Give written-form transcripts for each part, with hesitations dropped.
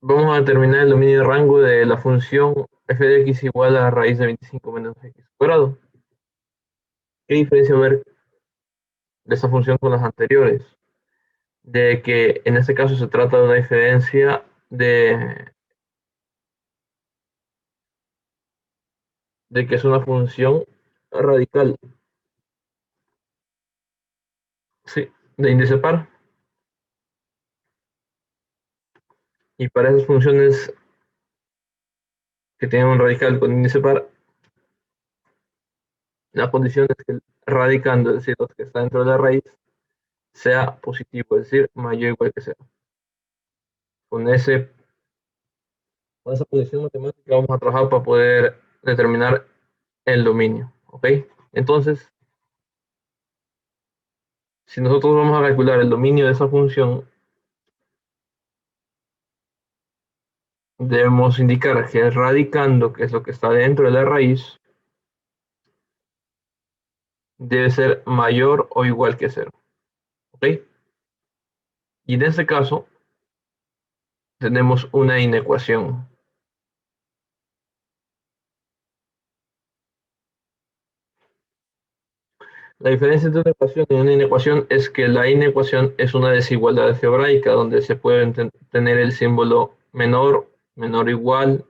Vamos a determinar el dominio de rango de la función f de x igual a raíz de 25 menos x cuadrado. ¿Qué diferencia va a haber de esta función con las anteriores? De que en este caso se trata de una diferencia de que es una función radical, sí, de índice par. Y para esas funciones que tienen un radical con índice par, la condición es que el radicando, es decir, lo que está dentro de la raíz, sea positivo, es decir, mayor o igual que cero. Con ese Con esa posición matemática vamos a trabajar para poder determinar el dominio, ¿ok? Entonces, si nosotros vamos a calcular el dominio de esa función, debemos indicar que el radicando, que es lo que está dentro de la raíz, debe ser mayor o igual que cero, ¿ok? Y en este caso, tenemos una inecuación. La diferencia entre una ecuación y una inecuación es que la inecuación es una desigualdad algebraica donde se puede tener el símbolo menor, menor igual,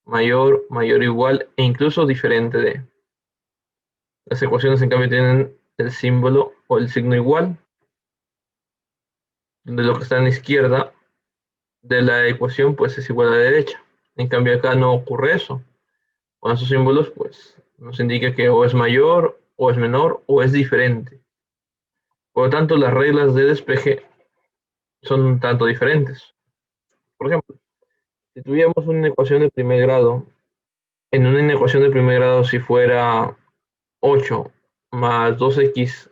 mayor, mayor igual e incluso diferente de. Las ecuaciones en cambio tienen el símbolo o el signo igual, donde lo que está en la izquierda de la ecuación pues es igual a la derecha. En cambio acá no ocurre eso. Con esos símbolos pues nos indica que o es mayor, o es menor, o es diferente. Por lo tanto, las reglas de despeje son un tanto diferentes. Por ejemplo, si tuviéramos una ecuación de primer grado, en una inecuación de primer grado si fuera 8 más 2x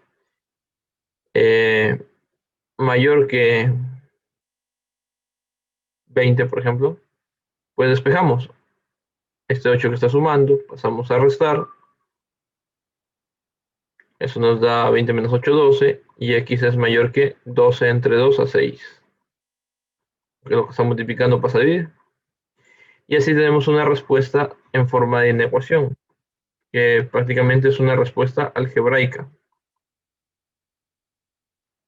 eh, mayor que 20, por ejemplo, pues despejamos. Este 8 que está sumando, pasamos a restar. Eso nos da 20 menos 8, 12. Y x es mayor que 12 entre 2 a 6. Porque lo que está multiplicando pasa a dividir. Y así tenemos una respuesta en forma de inecuación, que prácticamente es una respuesta algebraica.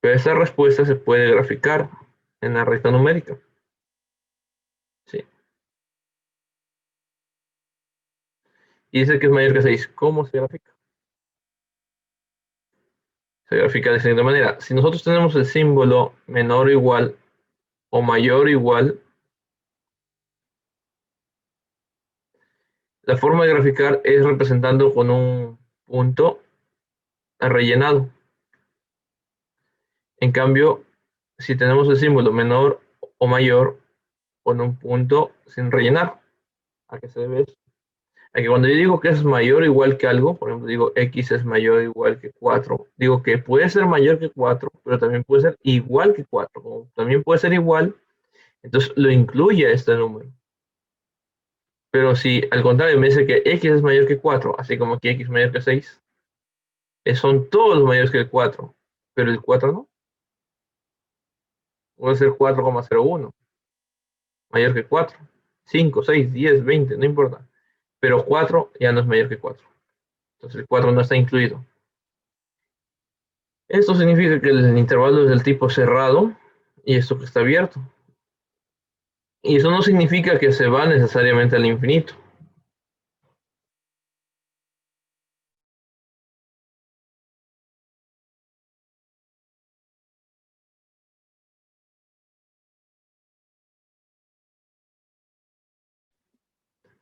Pero esa respuesta se puede graficar en la recta numérica. ¿Sí? Y dice que es mayor que 6. ¿Cómo se grafica? Se grafica de la siguiente manera. Si nosotros tenemos el símbolo menor o igual o mayor o igual, la forma de graficar es representando con un punto rellenado. En cambio, si tenemos el símbolo menor o mayor con un punto sin rellenar, ¿a qué se debe eso? A que cuando yo digo que es mayor o igual que algo, por ejemplo, digo x es mayor o igual que 4, digo que puede ser mayor que 4, pero también puede ser igual que 4, como también puede ser igual, entonces lo incluye a este número. Pero si al contrario me dice que x es mayor que 4, así como que x es mayor que 6, son todos mayores que el 4, pero el 4 no. Puede ser 4,01, mayor que 4, 5, 6, 10, 20, no importa. Pero 4 ya no es mayor que 4. Entonces el 4 no está incluido. Esto significa que el intervalo es del tipo cerrado y esto que está abierto. Y eso no significa que se va necesariamente al infinito.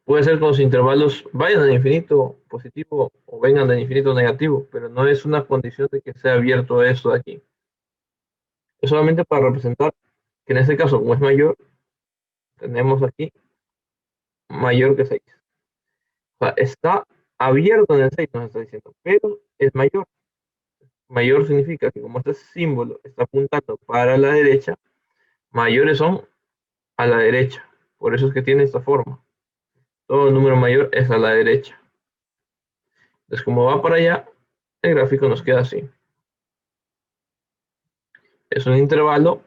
Puede ser que los intervalos vayan al infinito positivo o vengan del infinito negativo, pero no es una condición de que sea abierto esto de aquí. Es solamente para representar que en este caso, como es mayor, tenemos aquí mayor que 6. O sea, está abierto en el 6, nos está diciendo, pero es mayor. Mayor significa que como este símbolo está apuntando para la derecha, mayores son a la derecha. Por eso es que tiene esta forma. Todo número mayor es a la derecha. Entonces, como va para allá, el gráfico nos queda así. Es un intervalo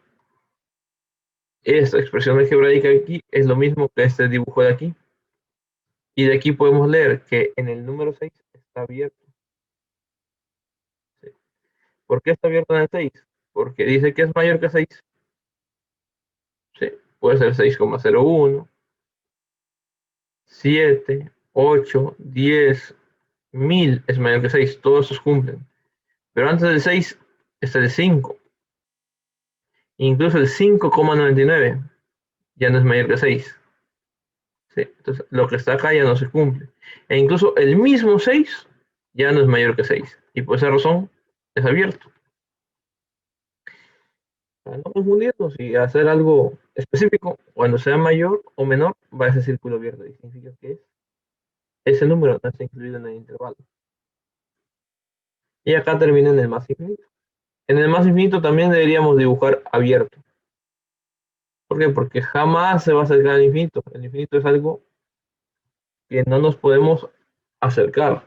esta expresión algebraica aquí es lo mismo que este dibujo de aquí. Y de aquí podemos leer que en el número 6 está abierto. ¿Sí? ¿Por qué está abierto en el 6? Porque dice que es mayor que 6. ¿Sí? Puede ser 6,01, 7, 8, 10, 1000 es mayor que 6. Todos estos cumplen. Pero antes del 6 está el 5. Incluso el 5,99 ya no es mayor que 6. ¿Sí? Entonces, lo que está acá ya no se cumple. E incluso el mismo 6 ya no es mayor que 6. Y por esa razón es abierto. Para no confundirnos y hacer algo específico, cuando sea mayor o menor, va ese círculo abierto. Y significa que ese número no está incluido en el intervalo. Y acá termina en el más infinito. En el más infinito también deberíamos dibujar abierto. ¿Por qué? Porque jamás se va a acercar al infinito. El infinito es algo que no nos podemos acercar.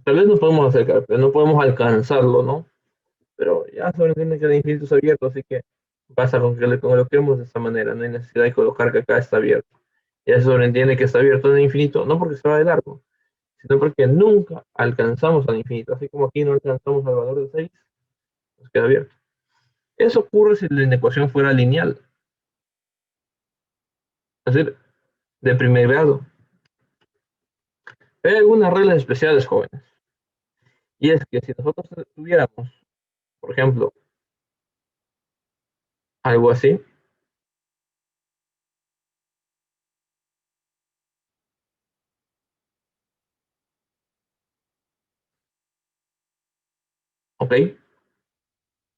Tal vez nos podemos acercar, pero no podemos alcanzarlo, ¿no? Pero ya se entiende que el infinito es abierto, así que pasa con que le coloquemos de esta manera. No hay necesidad de colocar que acá está abierto. Ya se sobreentiende que está abierto en el infinito, no porque se va de largo, sino porque nunca alcanzamos al infinito. Así como aquí no alcanzamos al valor de 6, nos queda abierto. Eso ocurre si la inecuación fuera lineal, es decir, de primer grado. Pero hay algunas reglas especiales, jóvenes. Y es que si nosotros tuviéramos, por ejemplo, algo así, ¿ok?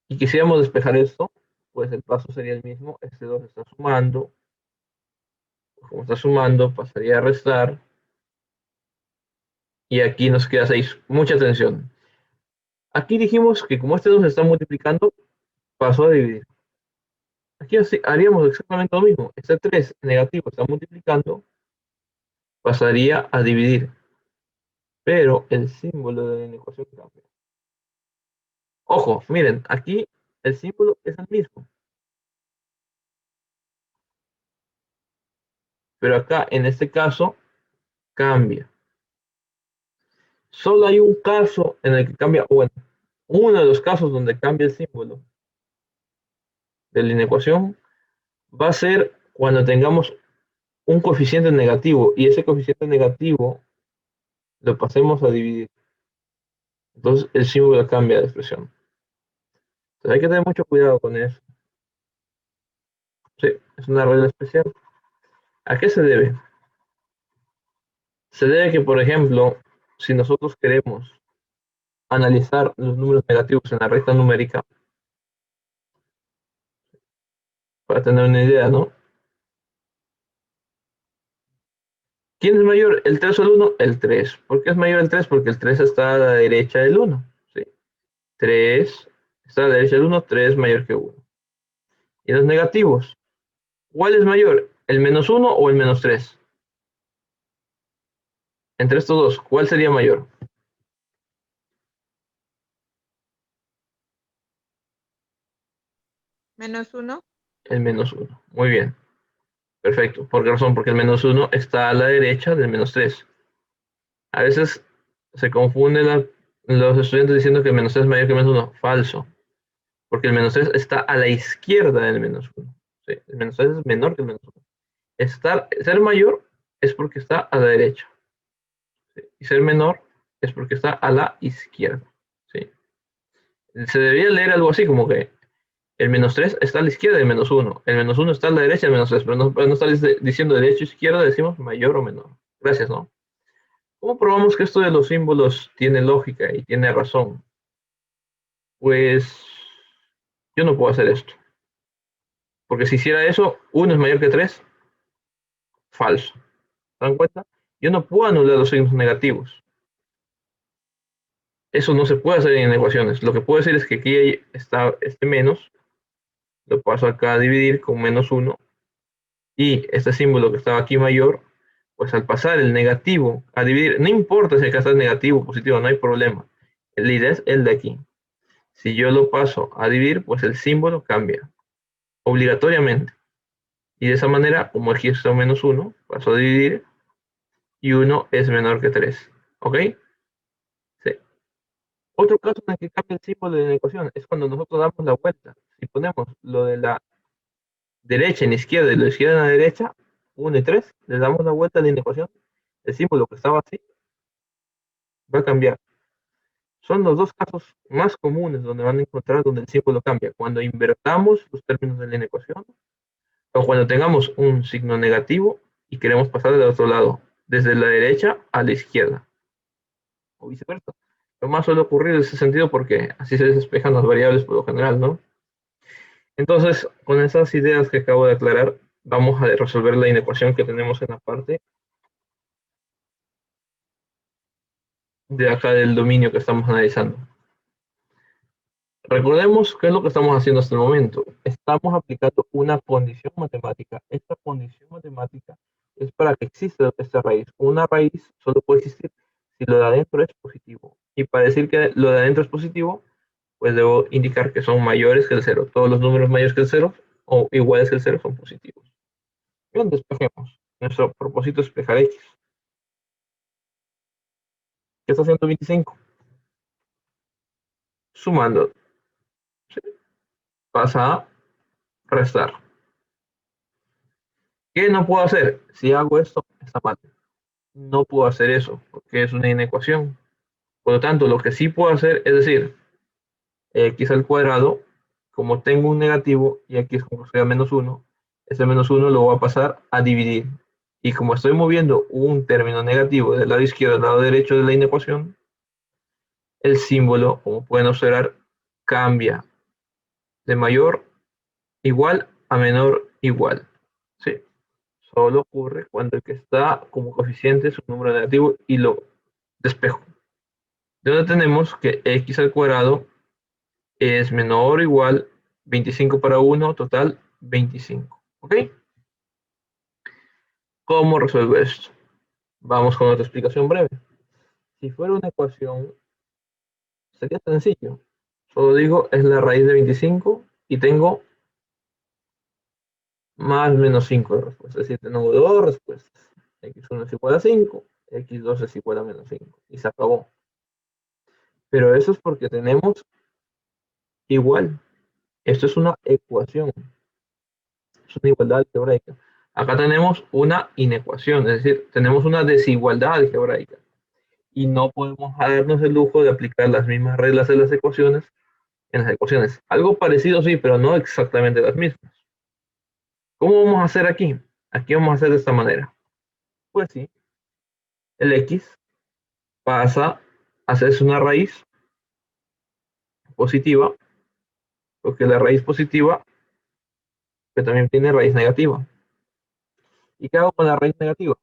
Y quisiéramos despejar esto, pues el paso sería el mismo. Este 2 está sumando. Como está sumando, pasaría a restar. Y aquí nos queda 6. Mucha atención. Aquí dijimos que como este 2 está multiplicando, pasó a dividir. Aquí haríamos exactamente lo mismo. Este 3 negativo está multiplicando, pasaría a dividir. Pero el símbolo de la ecuación cambia. Ojo, miren, aquí el símbolo es el mismo. Pero acá, en este caso, cambia. Solo hay un caso en el que cambia, bueno, uno de los casos donde cambia el símbolo de la inecuación va a ser cuando tengamos un coeficiente negativo y ese coeficiente negativo lo pasemos a dividir. Entonces el símbolo cambia de expresión. Entonces hay que tener mucho cuidado con eso. Sí, es una regla especial. ¿A qué se debe? Se debe que, por ejemplo, si nosotros queremos analizar los números negativos en la recta numérica, para tener una idea, ¿no? ¿Quién es mayor, el 3 o el 1? El 3. ¿Por qué es mayor el 3? Porque el 3 está a la derecha del 1. ¿Sí? 3 está a la derecha del 1, 3 es mayor que 1. Y los negativos, ¿cuál es mayor? ¿El menos 1 o el menos 3? Entre estos dos, ¿cuál sería mayor? Menos uno. El menos 1. Muy bien. Perfecto. ¿Por qué razón? Porque el menos 1 está a la derecha del menos 3. A veces se confunden los estudiantes diciendo que el menos 3 es mayor que el menos 1. Falso. Porque el menos 3 está a la izquierda del menos 1. ¿Sí? El menos 3 es menor que el menos 1. Ser mayor es porque está a la derecha. ¿Sí? Y ser menor es porque está a la izquierda. ¿Sí? Se debería leer algo así como que el menos 3 está a la izquierda del menos 1. El menos 1 está a la derecha del menos 3. Pero no estar diciendo derecha o izquierda, decimos mayor o menor. Gracias, ¿no? ¿Cómo probamos que esto de los símbolos tiene lógica y tiene razón? Pues yo no puedo hacer esto. Porque si hiciera eso, 1 es mayor que 3. Falso. ¿Se dan cuenta? Yo no puedo anular los signos negativos. Eso no se puede hacer en ecuaciones. Lo que puedo decir es que aquí está este menos, lo paso acá a dividir con menos 1, y este símbolo que estaba aquí mayor, pues al pasar el negativo a dividir, no importa si acá está negativo o positivo, no hay problema. La idea es el de aquí. Si yo lo paso a dividir, pues el símbolo cambia, obligatoriamente. Y de esa manera, como x es menos 1, paso a dividir y 1 es menor que 3. ¿Ok? Sí. Otro caso en el que cambia el símbolo de la ecuación es cuando nosotros damos la vuelta. Si ponemos lo de la derecha en la izquierda y lo de la izquierda en la derecha, 1 y 3, le damos la vuelta a la ecuación, el símbolo que estaba así va a cambiar. Son los dos casos más comunes donde van a encontrar donde el símbolo cambia. Cuando invertamos los términos de la ecuación o cuando tengamos un signo negativo y queremos pasar del otro lado, desde la derecha a la izquierda o viceversa. Lo más suele ocurrir en ese sentido porque así se despejan las variables por lo general, ¿no? Entonces, con esas ideas que acabo de aclarar, vamos a resolver la inecuación que tenemos en la parte de acá del dominio que estamos analizando. Recordemos qué es lo que estamos haciendo hasta el momento. Estamos aplicando una condición matemática. Esta condición matemática es para que exista esta raíz. Una raíz solo puede existir si lo de adentro es positivo. Y para decir que lo de adentro es positivo, pues debo indicar que son mayores que el cero. Todos los números mayores que el cero o iguales que el cero son positivos. Bien, despejemos. Nuestro propósito es despejar x. ¿Qué está haciendo 25? Sumando. ¿Sí? Pasa a restar. ¿Qué no puedo hacer? Si hago esto, está mal. No puedo hacer eso porque es una inecuación. Por lo tanto, lo que sí puedo hacer es decir, x al cuadrado, como tengo un negativo y aquí es como sea menos 1, ese menos 1 lo voy a pasar a dividir. Y como estoy moviendo un término negativo del lado izquierdo al lado derecho de la inecuación, el símbolo, como pueden observar, cambia de mayor igual a menor igual. ¿Sí? Solo ocurre cuando el que está como coeficiente es un número negativo y lo despejo. De donde tenemos que x al cuadrado es menor o igual 25 para 1, total 25. ¿Ok? ¿Cómo resuelvo esto? Vamos con otra explicación breve. Si fuera una ecuación, sería sencillo. Solo digo es la raíz de 25 y tengo más menos 5 de respuesta. Es decir, tengo dos respuestas. X1 es igual a 5, X2 es igual a menos 5. Y se acabó. Pero eso es porque tenemos igual. Esto es una ecuación. Es una igualdad algebraica. Acá tenemos una inecuación, es decir, tenemos una desigualdad algebraica. Y no podemos darnos el lujo de aplicar las mismas reglas de las ecuaciones en las ecuaciones. Algo parecido sí, pero no exactamente las mismas. ¿Cómo vamos a hacer aquí? Aquí vamos a hacer de esta manera. Pues sí, el x pasa a hacerse una raíz positiva, porque la raíz positiva que también tiene raíz negativa. ¿Y qué hago con la raíz negativa?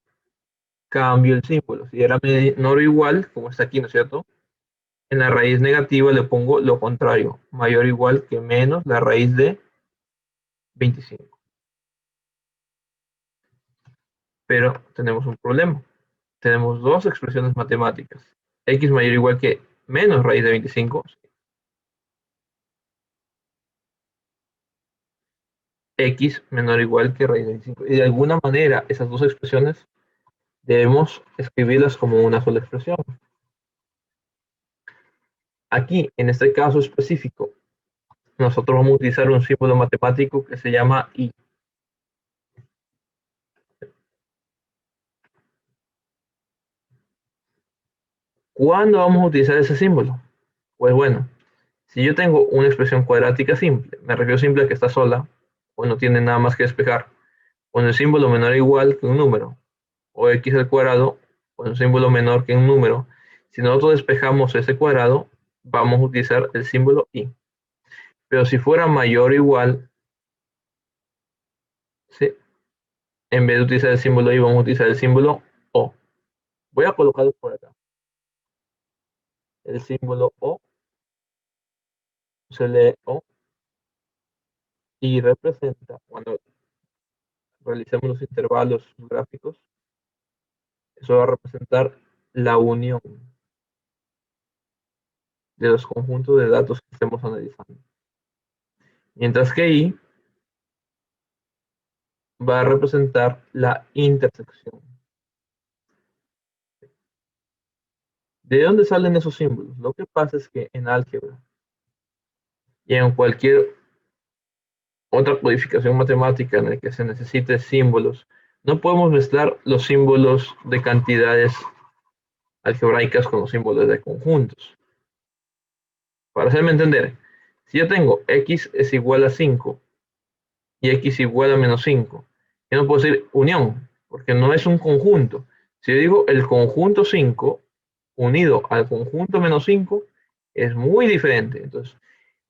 Cambio el símbolo. Si era menor o igual, como está aquí, ¿no es cierto? En la raíz negativa le pongo lo contrario, mayor o igual que menos la raíz de 25. Pero tenemos un problema. Tenemos dos expresiones matemáticas. X mayor o igual que menos raíz de 25. X menor o igual que raíz de 25. Y de alguna manera esas dos expresiones debemos escribirlas como una sola expresión. Aquí, en este caso específico, nosotros vamos a utilizar un símbolo matemático que se llama I. ¿Cuándo vamos a utilizar ese símbolo? Pues bueno, si yo tengo una expresión cuadrática simple, me refiero simple a que está sola, o no tiene nada más que despejar, con el símbolo menor o igual que un número, o x al cuadrado, con un símbolo menor que un número, si nosotros despejamos ese cuadrado, vamos a utilizar el símbolo i. Pero si fuera mayor o igual, ¿sí? En vez de utilizar el símbolo i, vamos a utilizar el símbolo o. Voy a colocarlo por acá. El símbolo o se lee o y representa, cuando realicemos los intervalos gráficos, eso va a representar la unión de los conjuntos de datos que estemos analizando. Mientras que I va a representar la intersección. ¿De dónde salen esos símbolos? Lo que pasa es que en álgebra y en cualquier otra codificación matemática en la que se necesite símbolos, no podemos mezclar los símbolos de cantidades algebraicas con los símbolos de conjuntos. Para hacerme entender, si yo tengo x es igual a 5 y x igual a menos 5, yo no puedo decir unión, porque no es un conjunto. Si yo digo el conjunto 5 unido al conjunto menos 5, es muy diferente. Entonces,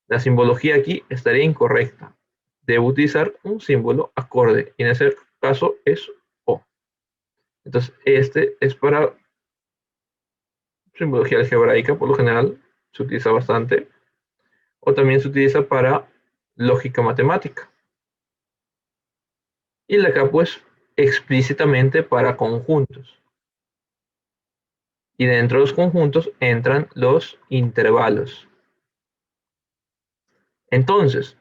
la simbología aquí estaría incorrecta. Debo utilizar un símbolo acorde, y en ese caso es O. Entonces, este es para simbología algebraica, por lo general se utiliza bastante, o también se utiliza para lógica matemática. Y la acá, pues, explícitamente para conjuntos. Y dentro de los conjuntos entran los intervalos. Entonces,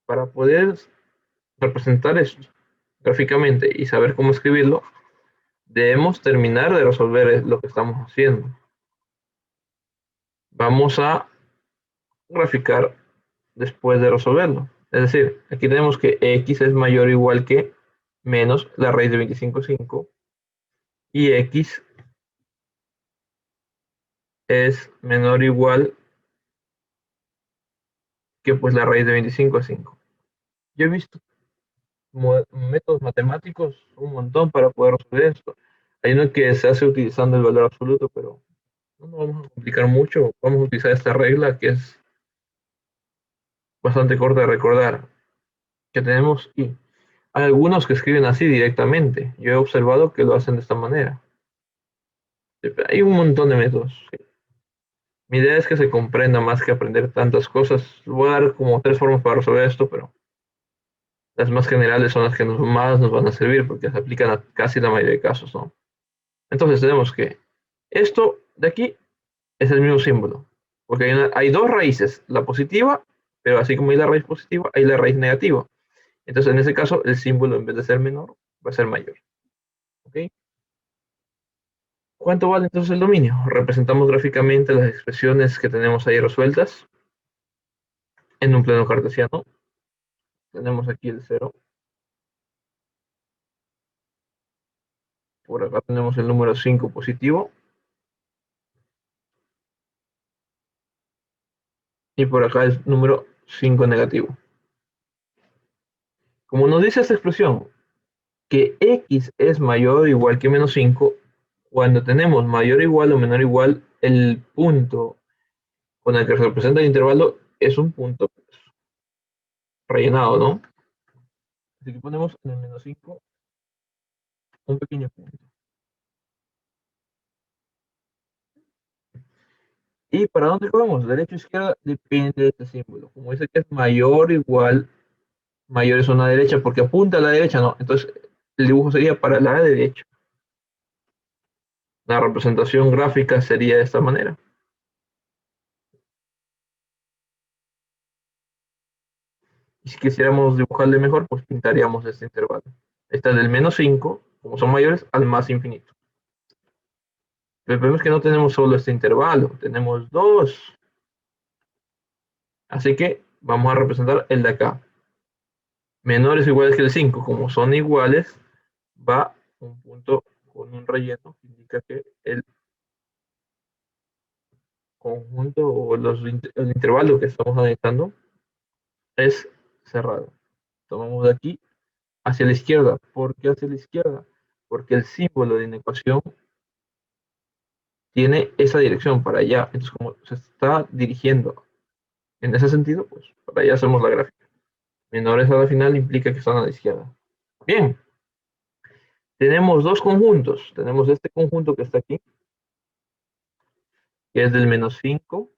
para poder representar esto gráficamente y saber cómo escribirlo, debemos terminar de resolver lo que estamos haciendo. Vamos a graficar después de resolverlo. Es decir, aquí tenemos que x es mayor o igual que menos la raíz de 25,5 y x es menor o igual que pues la raíz de 25,5. Yo he visto métodos matemáticos un montón para poder resolver esto. Hay uno que se hace utilizando el valor absoluto, pero no nos vamos a complicar mucho. Vamos a utilizar esta regla que es bastante corta de recordar, que tenemos y hay algunos que escriben así directamente. Yo he observado que lo hacen de esta manera. Hay un montón de métodos. Mi idea es que se comprenda más que aprender tantas cosas. Voy a dar como tres formas para resolver esto, pero las más generales son las que más nos van a servir porque se aplican a casi la mayoría de casos, ¿no? Entonces tenemos que esto de aquí es el mismo símbolo, porque hay dos raíces, la positiva, pero así como hay la raíz positiva, hay la raíz negativa. Entonces en ese caso el símbolo en vez de ser menor va a ser mayor. ¿Ok? ¿Cuánto vale entonces el dominio? Representamos gráficamente las expresiones que tenemos ahí resueltas en un plano cartesiano. Tenemos aquí el 0. Por acá tenemos el número 5 positivo. Y por acá el número 5 negativo. Como nos dice esta expresión, que x es mayor o igual que menos 5, cuando tenemos mayor o igual o menor o igual, el punto con el que se representa el intervalo es un punto rellenado, ¿no? Así que ponemos en el menos 5 un pequeño punto. ¿Y para dónde cogemos? Derecha o izquierda depende de este símbolo. Como dice que es mayor o igual, mayor es una derecha porque apunta a la derecha, ¿no? Entonces el dibujo sería para la derecha. La representación gráfica sería de esta manera. Y si quisiéramos dibujarle mejor, pues pintaríamos este intervalo. Está del menos 5, como son mayores, al más infinito. Pero vemos que no tenemos solo este intervalo, tenemos dos. Así que vamos a representar el de acá. Menores o iguales que el 5, como son iguales, va un punto con un relleno que indica que el conjunto o el intervalo que estamos analizando es cerrado. Tomamos de aquí hacia la izquierda. ¿Por qué hacia la izquierda? Porque el símbolo de inecuación tiene esa dirección para allá. Entonces, como se está dirigiendo en ese sentido, pues para allá hacemos la gráfica. Menores a la final implica que están a la izquierda. Bien, tenemos dos conjuntos. Tenemos este conjunto que está aquí, que es del menos 5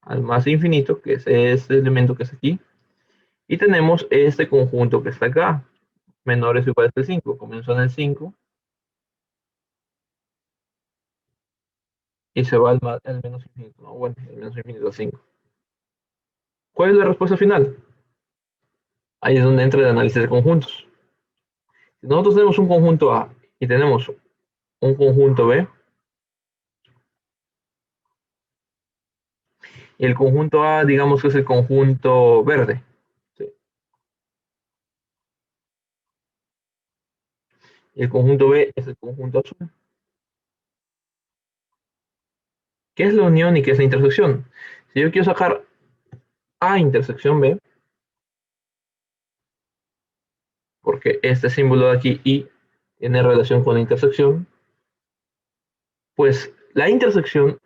al más infinito, que es este elemento que es aquí. Y tenemos este conjunto que está acá, menores o iguales que el 5. Comenzó en el 5 y se va al menos infinito. No, bueno, el menos infinito es 5. ¿Cuál es la respuesta final? Ahí es donde entra el análisis de conjuntos. Si nosotros tenemos un conjunto A y tenemos un conjunto B, y el conjunto A, digamos que es el conjunto verde, ¿sí? Y el conjunto B es el conjunto azul. ¿Qué es la unión y qué es la intersección? Si yo quiero sacar A intersección B, porque este símbolo de aquí y tiene relación con la intersección, pues la intersección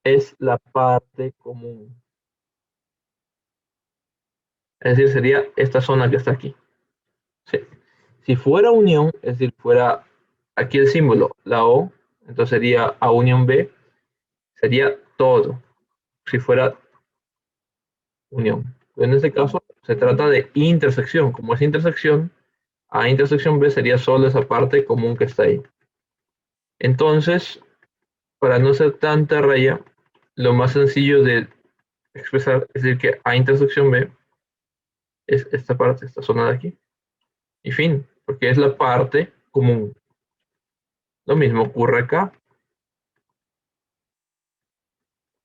es la parte común. Es decir, sería esta zona que está aquí. ¿Sí? Si fuera unión, es decir, fuera aquí el símbolo, la O, entonces sería A unión B, sería todo, si fuera unión. En este caso, se trata de intersección. Como es intersección, A intersección B sería solo esa parte común que está ahí. Entonces, para no hacer tanta raya, lo más sencillo de expresar es decir que A intersección B es esta parte, esta zona de aquí. Y fin, porque es la parte común. Lo mismo ocurre acá.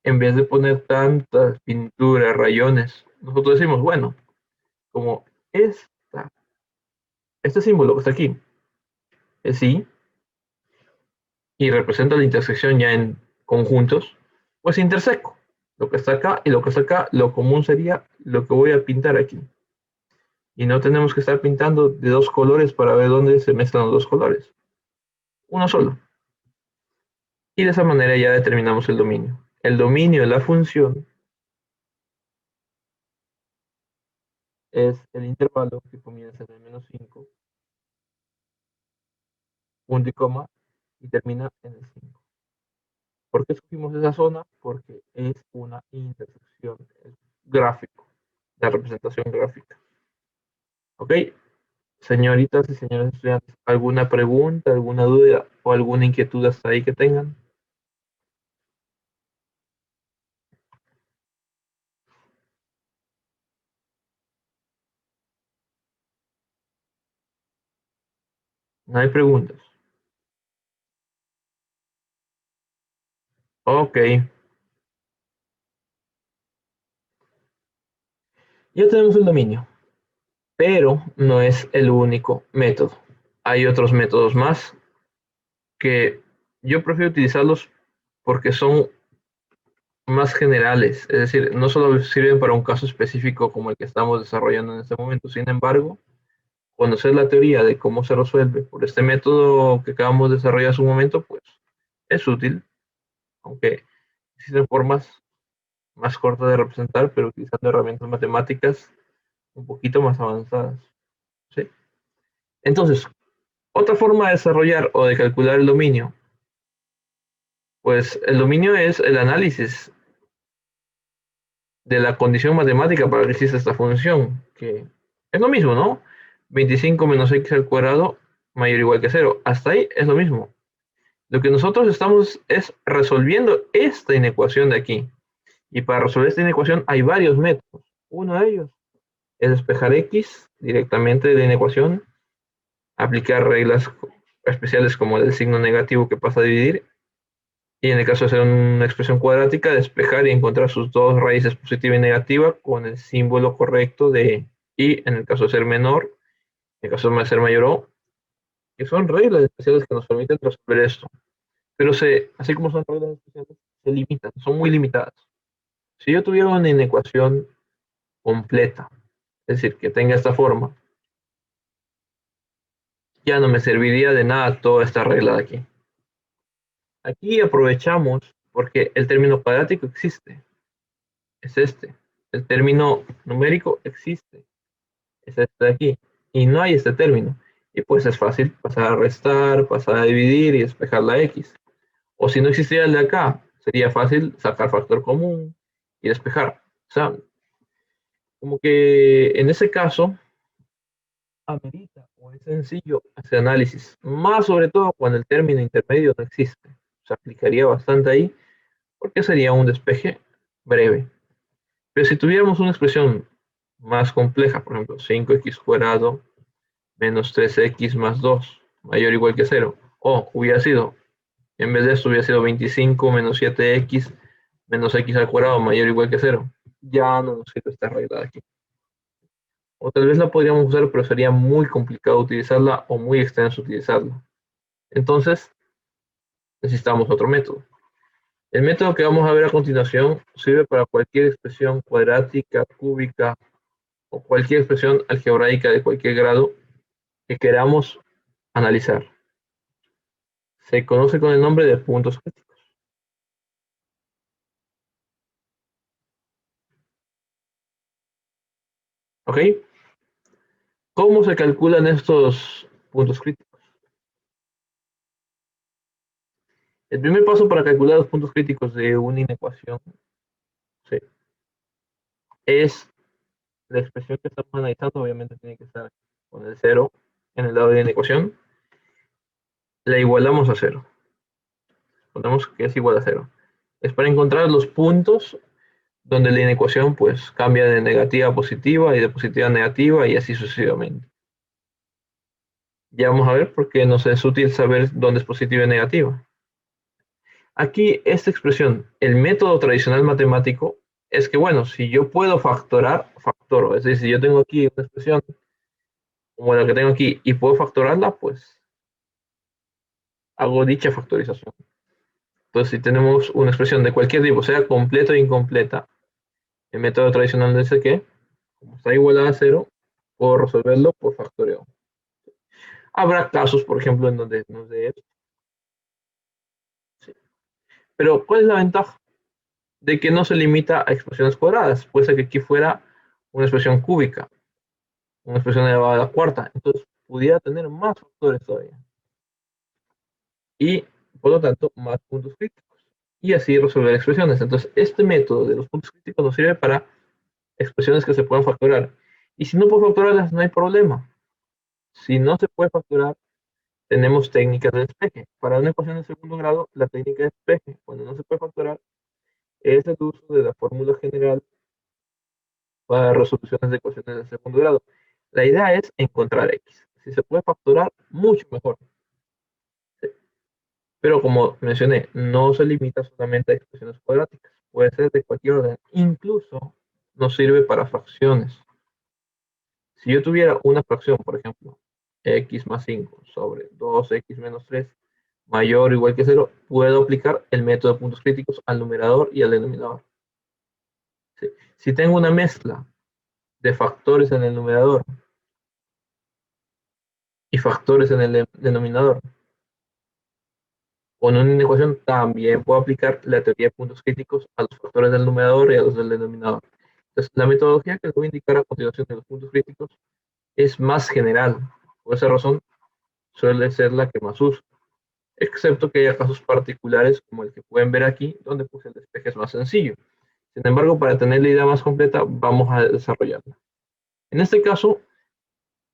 En vez de poner tantas pinturas, rayones, nosotros decimos, bueno, como este símbolo que está aquí es I y representa la intersección ya en conjuntos, pues interseco. Lo que está acá y lo que está acá, lo común sería lo que voy a pintar aquí. Y no tenemos que estar pintando de dos colores para ver dónde se mezclan los dos colores. Uno solo. Y de esa manera ya determinamos el dominio. El dominio de la función es el intervalo que comienza en el menos 5, punto y coma, y termina en el 5. ¿Por qué escogimos esa zona? Porque es una intersección, es gráfico, la representación gráfica. ¿Ok? Señoritas y señores estudiantes, ¿alguna pregunta, alguna duda o alguna inquietud hasta ahí que tengan? No hay preguntas. Ok, ya tenemos el dominio, pero no es el único método. Hay otros métodos más que yo prefiero utilizarlos porque son más generales, es decir, no solo sirven para un caso específico como el que estamos desarrollando en este momento. Sin embargo, conocer la teoría de cómo se resuelve por este método que acabamos de desarrollar hace un momento, pues es útil, aunque existen formas más cortas de representar, pero utilizando herramientas matemáticas un poquito más avanzadas, ¿sí? Entonces, otra forma de desarrollar o de calcular el dominio, pues el dominio es el análisis de la condición matemática para que exista esta función, que es lo mismo, ¿no? 25 menos x al cuadrado mayor o igual que cero. Hasta ahí es lo mismo. Lo que nosotros estamos es resolviendo esta inecuación de aquí. Y para resolver esta inecuación hay varios métodos. Uno de ellos es despejar x directamente de la inecuación, aplicar reglas especiales como el signo negativo que pasa a dividir, y en el caso de ser una expresión cuadrática, despejar y encontrar sus dos raíces positiva y negativa con el símbolo correcto de y en el caso de ser menor, en el caso de ser mayor o, que son reglas especiales que nos permiten resolver esto. Pero así como son reglas especiales, se limitan, son muy limitadas. Si yo tuviera una inecuación completa, es decir, que tenga esta forma, ya no me serviría de nada toda esta regla de aquí. Aquí aprovechamos porque el término cuadrático existe, es este. El término numérico existe, es este de aquí. Y no hay este término. Y pues es fácil pasar a restar, pasar a dividir y despejar la x. O si no existiera el de acá, sería fácil sacar factor común y despejar. O sea, como que en ese caso, amerita o es sencillo hacer análisis. Más sobre todo cuando el término intermedio no existe. Se aplicaría bastante ahí porque sería un despeje breve. Pero si tuviéramos una expresión más compleja, por ejemplo, 5x cuadrado menos 3x más 2, mayor o igual que 0. O hubiera sido, en vez de esto hubiera sido 25 menos 7x menos x al cuadrado mayor o igual que 0. Ya no nos sirve esta regla de aquí. O tal vez la podríamos usar, pero sería muy complicado utilizarla o muy extenso utilizarla. Entonces, necesitamos otro método. El método que vamos a ver a continuación sirve para cualquier expresión cuadrática, cúbica o cualquier expresión algebraica de cualquier grado que queramos analizar. Se conoce con el nombre de puntos críticos. ¿Ok? ¿Cómo se calculan estos puntos críticos? El primer paso para calcular los puntos críticos de una inecuación, sí, es la expresión que estamos analizando. Obviamente tiene que estar con el 0 en el lado de la inecuación. La igualamos a 0. Ponemos que es igual a 0. Es para encontrar los puntos donde la inecuación pues cambia de negativa a positiva y de positiva a negativa y así sucesivamente. Ya vamos a ver por qué nos es útil saber dónde es positiva y negativa. Aquí esta expresión, el método tradicional matemático, es que bueno, si yo puedo factorar, factoro. Es decir, si yo tengo aquí una expresión como la que tengo aquí y puedo factorarla, pues hago dicha factorización. Entonces, si tenemos una expresión de cualquier tipo, sea completa o incompleta, el método tradicional dice que, como está igualada a 0, puedo resolverlo por factoreo. Habrá casos, por ejemplo, en donde nos dé esto. Sí. Pero, ¿cuál es la ventaja? De que no se limita a expresiones cuadradas. Puede ser que aquí fuera una expresión cúbica, una expresión elevada a la cuarta. Entonces, pudiera tener más factores todavía. Y, por lo tanto, más puntos críticos. Y así resolver expresiones. Entonces, este método de los puntos críticos nos sirve para expresiones que se puedan factorar. Y si no puedo factorarlas, no hay problema. Si no se puede factorar, tenemos técnicas de despeje. Para una ecuación de segundo grado, la técnica de despeje, cuando no se puede factorar, es el uso de la fórmula general para resoluciones de ecuaciones de segundo grado. La idea es encontrar x. Si se puede factorar, mucho mejor. Pero como mencioné, no se limita solamente a expresiones cuadráticas. Puede ser de cualquier orden. Incluso nos sirve para fracciones. Si yo tuviera una fracción, por ejemplo, x más 5 sobre 2x menos 3 mayor o igual que 0, puedo aplicar el método de puntos críticos al numerador y al denominador. ¿Sí? Si tengo una mezcla de factores en el numerador y factores en el denominador, con una ecuación también puedo aplicar la teoría de puntos críticos a los factores del numerador y a los del denominador. Entonces, la metodología que les voy a indicar a continuación de los puntos críticos es más general. Por esa razón, suele ser la que más uso, excepto que haya casos particulares como el que pueden ver aquí, donde pues, el despeje es más sencillo. Sin embargo, para tener la idea más completa, vamos a desarrollarla. En este caso,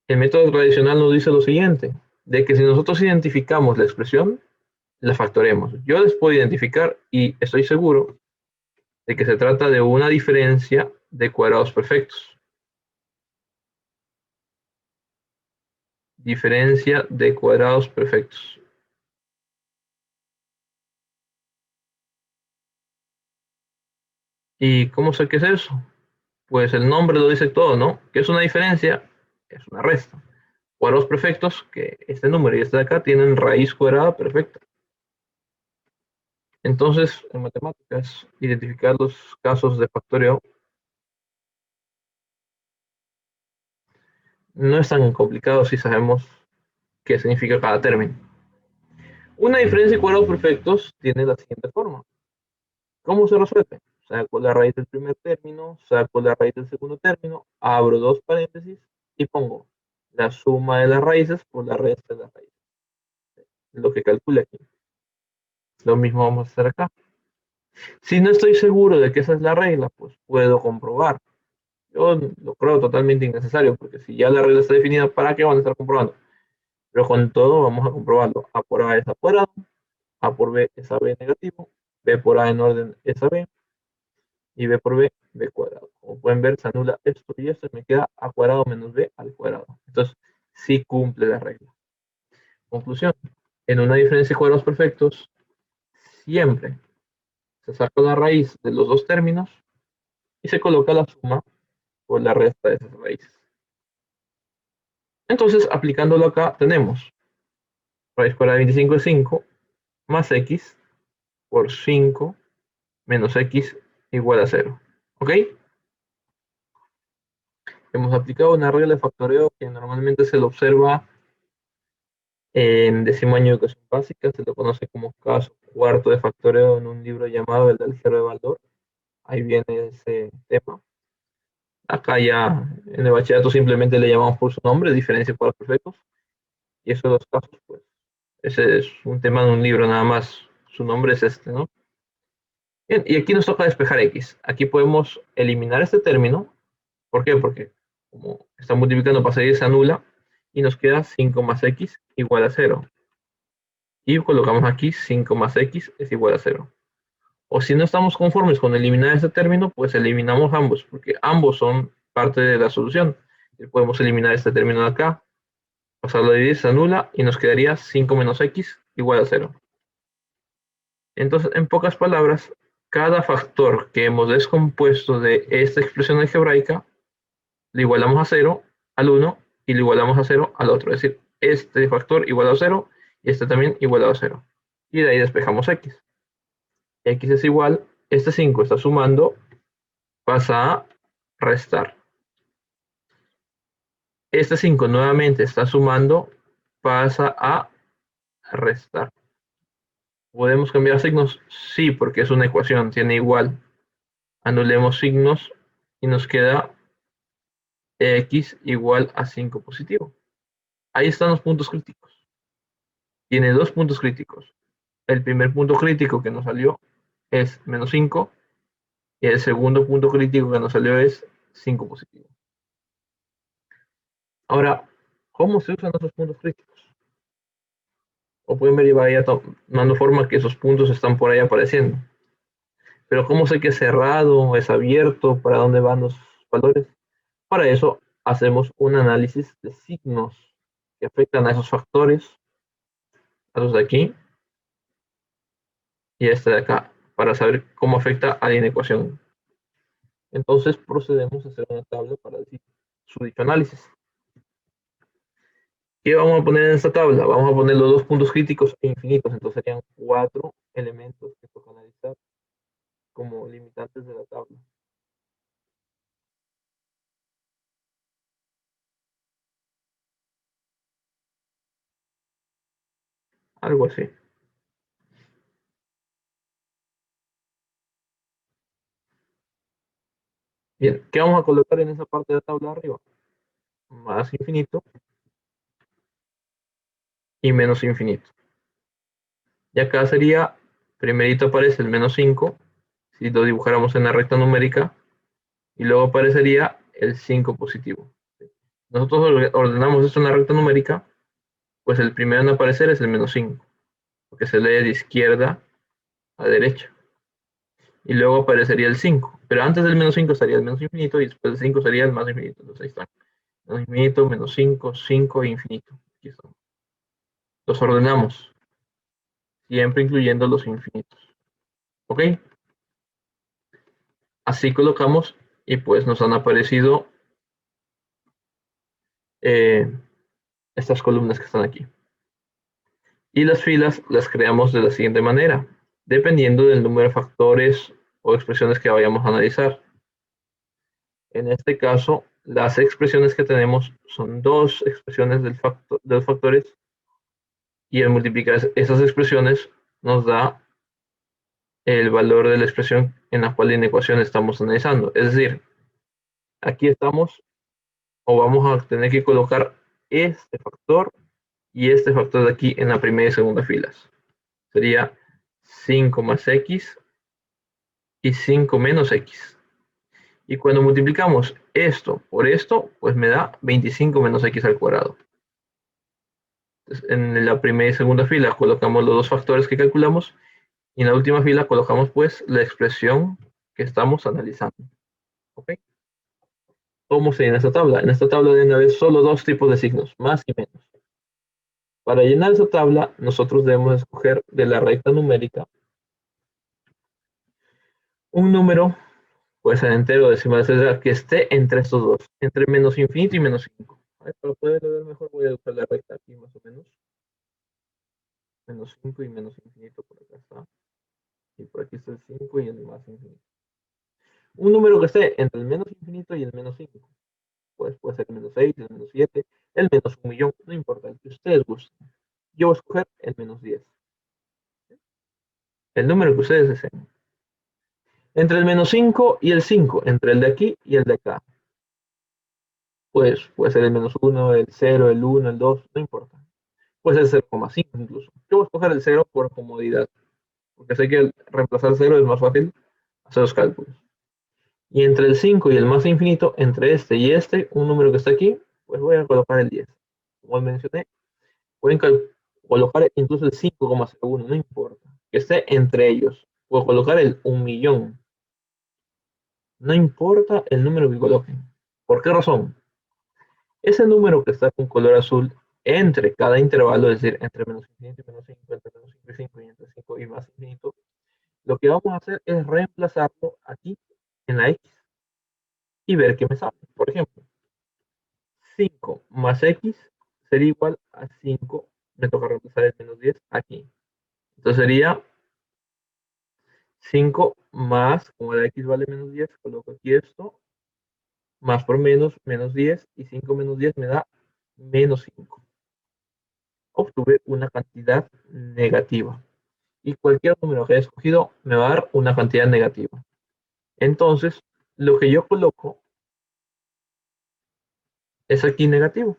el método tradicional nos dice lo siguiente, de que si nosotros identificamos la expresión, la factoremos. Yo les puedo identificar y estoy seguro de que se trata de una diferencia de cuadrados perfectos. Diferencia de cuadrados perfectos. ¿Y cómo sé qué es eso? Pues el nombre lo dice todo, ¿no? ¿Qué es una diferencia? Es una resta. Cuadrados perfectos, que este número y este de acá tienen raíz cuadrada perfecta. Entonces, en matemáticas, identificar los casos de factoreo no es tan complicado si sabemos qué significa cada término. Una diferencia de cuadrados perfectos tiene la siguiente forma. ¿Cómo se resuelve? Saco la raíz del primer término, saco la raíz del segundo término, abro dos paréntesis y pongo la suma de las raíces por la resta de las raíces. Lo que calcula aquí. Lo mismo vamos a hacer acá. Si no estoy seguro de que esa es la regla, pues puedo comprobar. Yo lo creo totalmente innecesario, porque si ya la regla está definida, ¿para qué van a estar comprobando? Pero con todo vamos a comprobarlo. A por A es A por A por B es AB negativo, B por A en orden es AB, y b por b cuadrado. Como pueden ver, se anula esto y esto y me queda a cuadrado menos b al cuadrado. Entonces, sí cumple la regla. Conclusión. En una diferencia de cuadrados perfectos, siempre se saca la raíz de los dos términos y se coloca la suma por la resta de esas raíces. Entonces, aplicándolo acá, tenemos raíz cuadrada de 25 es 5, más x por 5 menos x igual a 0. ¿Ok? Hemos aplicado una regla de factoreo que normalmente se lo observa en décimo año de educación básica, se lo conoce como caso cuarto de factoreo en un libro llamado El álgebra de Baldor. Ahí viene ese tema. Acá ya en el bachillerato simplemente le llamamos por su nombre, diferencia de cuadros perfectos. Y eso de los casos, pues, ese es un tema de un libro nada más. Su nombre es este, ¿no? Bien, y aquí nos toca despejar x. Aquí podemos eliminar este término. ¿Por qué? Porque como está multiplicando para salir, se anula y nos queda 5 más x igual a 0. Y colocamos aquí 5 más x es igual a 0. O si no estamos conformes con eliminar este término, pues eliminamos ambos, porque ambos son parte de la solución. Y podemos eliminar este término de acá, pasarlo a dividir, se anula y nos quedaría 5 menos x igual a 0. Entonces, en pocas palabras, cada factor que hemos descompuesto de esta expresión algebraica, le igualamos a 0 al 1 y le igualamos a 0 al otro. Es decir, este factor igual a 0 y este también igualado a 0. Y de ahí despejamos x. X es igual, este 5 está sumando, pasa a restar. Este 5 nuevamente está sumando, pasa a restar. ¿Podemos cambiar signos? Sí, porque es una ecuación, tiene igual. Anulemos signos y nos queda x igual a 5 positivo. Ahí están los puntos críticos. Tiene dos puntos críticos. El primer punto crítico que nos salió es menos 5 y el segundo punto crítico que nos salió es 5 positivo. Ahora, ¿cómo se usan esos puntos críticos? O pueden ver y vaya tomando forma que esos puntos están por ahí apareciendo. Pero ¿cómo sé que es cerrado, es abierto, para dónde van los valores? Para eso hacemos un análisis de signos que afectan a esos factores, a los de aquí y a este de acá, para saber cómo afecta a la inecuación. Entonces procedemos a hacer una tabla para decir su dicho análisis. ¿Qué vamos a poner en esta tabla? Vamos a poner los dos puntos críticos e infinitos, entonces serían 4 elementos que toca analizar como limitantes de la tabla. Algo así. Bien, ¿qué vamos a colocar en esa parte de la tabla de arriba? Más infinito y menos infinito. Y acá sería, primerito aparece el menos 5, si lo dibujáramos en la recta numérica, y luego aparecería el 5 positivo. Nosotros ordenamos esto en la recta numérica, pues el primero en aparecer es el menos 5, porque se lee de izquierda a derecha. Y luego aparecería el 5, pero antes del menos 5 estaría el menos infinito y después del 5 sería el más infinito. Entonces ahí está. Menos infinito, menos 5, 5 e infinito. Aquí están. Los ordenamos, siempre incluyendo los infinitos. ¿Ok? Así colocamos y pues nos han aparecido eh, estas columnas que están aquí. Y las filas las creamos de la siguiente manera, dependiendo del número de factores o expresiones que vayamos a analizar. En este caso, las expresiones que tenemos son dos expresiones de los factores y al multiplicar esas expresiones nos da el valor de la expresión en la cual en ecuación estamos analizando. Es decir, aquí estamos o vamos a tener que colocar este factor y este factor de aquí en la primera y segunda filas. Sería 5 más x y 5 menos x. Y cuando multiplicamos esto por esto, pues me da 25 menos x al cuadrado. Entonces, en la primera y segunda fila colocamos los dos factores que calculamos y en la última fila colocamos pues la expresión que estamos analizando. ¿Ok? ¿Cómo se llena esta tabla? En esta tabla deben haber solo dos tipos de signos, más y menos. Para llenar esa tabla, nosotros debemos escoger de la recta numérica un número, puede ser entero, decimal, etcétera, que esté entre estos dos, entre menos infinito y menos 5. Para poderlo ver mejor, voy a usar la recta aquí más o menos. Menos 5 y menos infinito, por acá está. Y por aquí está el 5 y el más infinito. Un número que esté entre el menos infinito y el menos 5. Pues puede ser el menos 6, el menos 7, el menos 1.000.000, no importa, el que ustedes gusten. Yo voy a escoger el menos 10. El número que ustedes deseen. Entre el menos 5 y el 5, entre el de aquí y el de acá. Pues puede ser el menos 1, el 0, el 1, el 2, no importa. Puede ser 0,5 incluso. Yo voy a escoger el 0 por comodidad, porque sé que al reemplazar 0 es más fácil hacer los cálculos. Y entre el 5 y el más infinito, entre este y este, un número que está aquí, pues voy a colocar el 10. Como mencioné, pueden colocar incluso el 5,01, no importa. Que esté entre ellos. Puedo colocar el 1.000.000. No importa el número que coloquen. ¿Por qué razón? Ese número que está con color azul entre cada intervalo, es decir, entre menos infinito y menos 5, entre menos 5 y 5 y entre 5 y más infinito, lo que vamos a hacer es reemplazarlo aquí en la X y ver qué me sale. Por ejemplo, 5 más X sería igual a 5. Me toca reemplazar el menos 10 aquí. Entonces sería 5 más, como la X vale menos 10, coloco aquí esto, más por menos 10, y 5 menos 10 me da menos 5. Obtuve una cantidad negativa. Y cualquier número que haya escogido me va a dar una cantidad negativa. Entonces, lo que yo coloco es aquí negativo,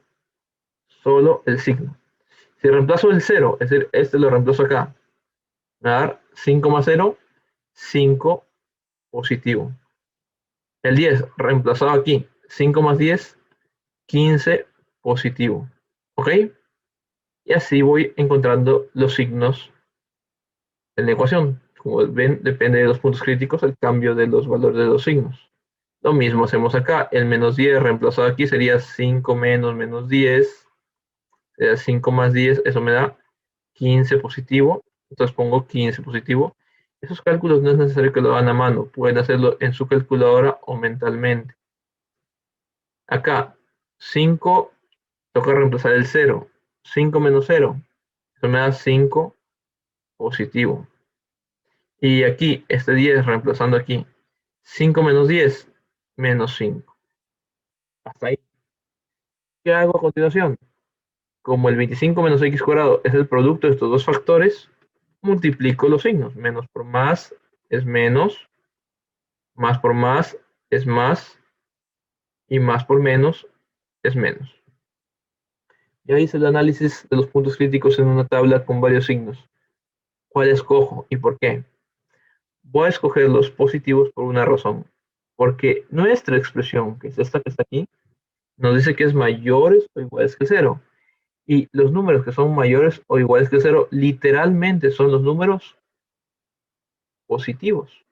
solo el signo. Si reemplazo el 0, es decir, este lo reemplazo acá, me va a dar 5 más 0, 5 positivo. El 10 reemplazado aquí, 5 más 10, 15 positivo. ¿Ok? Y así voy encontrando los signos en la ecuación. Como ven, depende de los puntos críticos el cambio de los valores de los signos. Lo mismo hacemos acá. El menos 10 reemplazado aquí sería 5 menos menos 10. Sería 5 más 10. Eso me da 15 positivo. Entonces pongo 15 positivo. Esos cálculos no es necesario que lo hagan a mano. Pueden hacerlo en su calculadora o mentalmente. Acá, 5, toca reemplazar el 0. 5 menos 0. Eso me da 5 positivo. Y aquí, este 10 reemplazando aquí. 5 menos 10, menos 5. Hasta ahí. ¿Qué hago a continuación? Como el 25 menos x cuadrado es el producto de estos dos factores, multiplico los signos. Menos por más es menos, más por más es más, y más por menos es menos. Ya hice el análisis de los puntos críticos en una tabla con varios signos. ¿Cuál escojo y por qué? Voy a escoger los positivos por una razón. Porque nuestra expresión, que es esta que está aquí, nos dice que es mayores o iguales que cero. Y los números que son mayores o iguales que cero literalmente son los números positivos.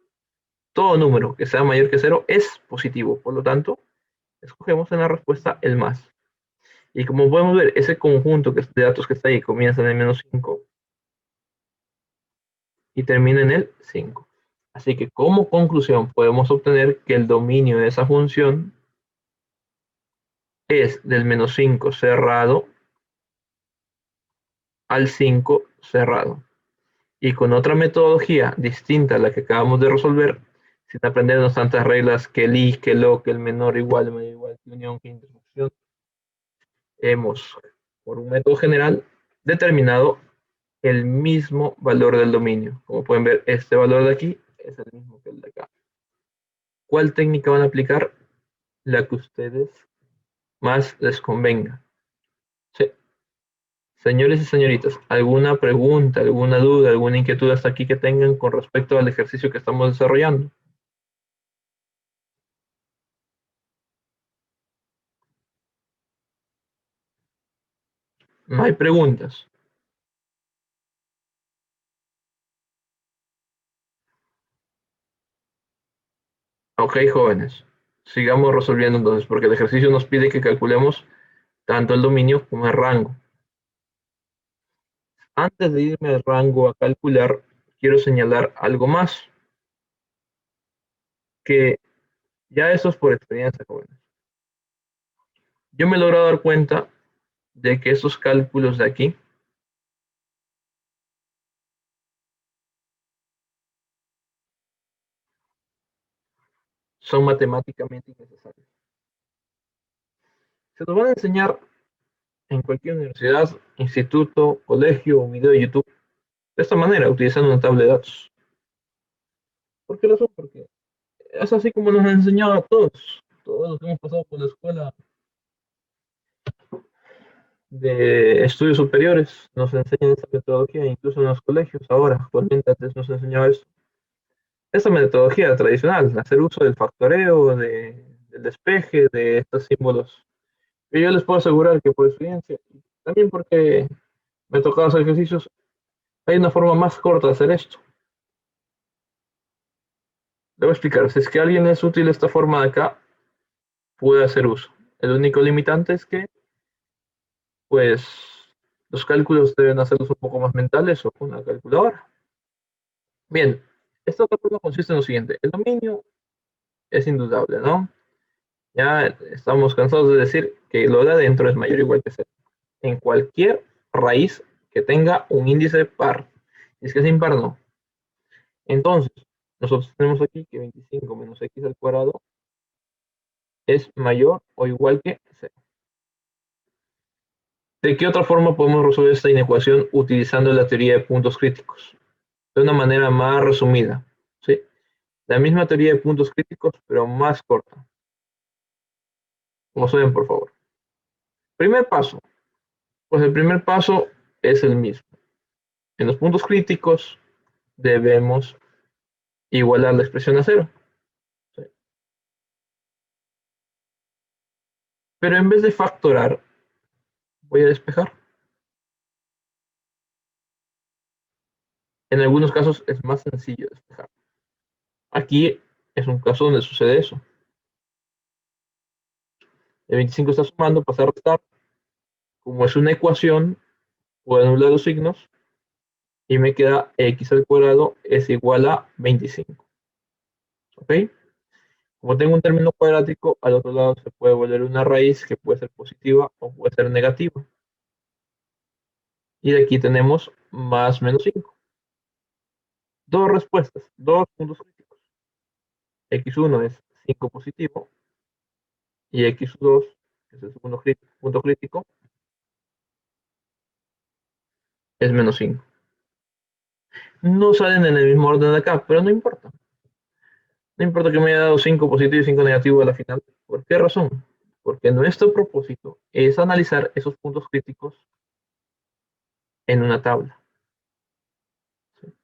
Todo número que sea mayor que cero es positivo. Por lo tanto, escogemos en la respuesta el más. Y como podemos ver, ese conjunto de datos que está ahí comienza en el menos 5 y termina en el 5. Así que como conclusión podemos obtener que el dominio de esa función es del menos 5 cerrado al 5 cerrado. Y con otra metodología distinta a la que acabamos de resolver, sin aprendernos tantas reglas que el i, que el o, que el menor igual, el mayor igual, que unión, que intersección, hemos, por un método general, determinado el mismo valor del dominio. Como pueden ver, este valor de aquí es el mismo que el de acá. ¿Cuál técnica van a aplicar? La que ustedes más les convenga. Sí. Señores y señoritas, ¿alguna pregunta, alguna duda, alguna inquietud hasta aquí que tengan con respecto al ejercicio que estamos desarrollando? No hay preguntas. Ok, jóvenes, sigamos resolviendo entonces, porque el ejercicio nos pide que calculemos tanto el dominio como el rango. Antes de irme al rango a calcular, quiero señalar algo más, que ya eso es por experiencia, jóvenes. Yo me he logrado dar cuenta de que esos cálculos de aquí son matemáticamente innecesarios. Se nos van a enseñar en cualquier universidad, instituto, colegio o video de YouTube de esta manera, utilizando una tabla de datos. ¿Por qué razón? Porque es así como nos han enseñado a todos, todos los que hemos pasado por la escuela de estudios superiores, nos enseñan esta metodología, incluso en los colegios ahora, actualmente antes nos enseñaba esto. Esta metodología tradicional, hacer uso del factoreo, del despeje, de estos símbolos. Y yo les puedo asegurar que por experiencia, y también porque me ha tocado hacer ejercicios, hay una forma más corta de hacer esto. Le voy a explicar, si es que a alguien es útil esta forma de acá, puede hacer uso. El único limitante es que, pues, los cálculos deben hacerlos un poco más mentales o con la calculadora. Bien, esta otra forma consiste en lo siguiente. El dominio es indudable, ¿no? Ya estamos cansados de decir que lo de adentro es mayor o igual que cero. En cualquier raíz que tenga un índice par. Si es que es impar, no. Entonces, nosotros tenemos aquí que 25 menos x al cuadrado es mayor o igual que cero. ¿De qué otra forma podemos resolver esta inecuación utilizando la teoría de puntos críticos? De una manera más resumida, ¿sí? La misma teoría de puntos críticos, pero más corta. Como ven, por favor. Primer paso. Pues el primer paso es el mismo. En los puntos críticos debemos igualar la expresión a cero, ¿sí? Pero en vez de factorar, voy a despejar. En algunos casos es más sencillo despejar. Aquí es un caso donde sucede eso. El 25 está sumando, pasa a restar. Como es una ecuación, puedo anular los signos y me queda x al cuadrado es igual a 25. ¿Ok? Como tengo un término cuadrático, al otro lado se puede volver una raíz que puede ser positiva o puede ser negativa. Y de aquí tenemos más menos 5. Dos respuestas, dos puntos críticos. X1 es 5 positivo y X2, que es el segundo punto crítico, es menos 5. No salen en el mismo orden de acá, pero no importa. No importa que me haya dado 5 positivo y 5 negativo a la final. ¿Por qué razón? Porque nuestro propósito es analizar esos puntos críticos en una tabla. ¿Sí?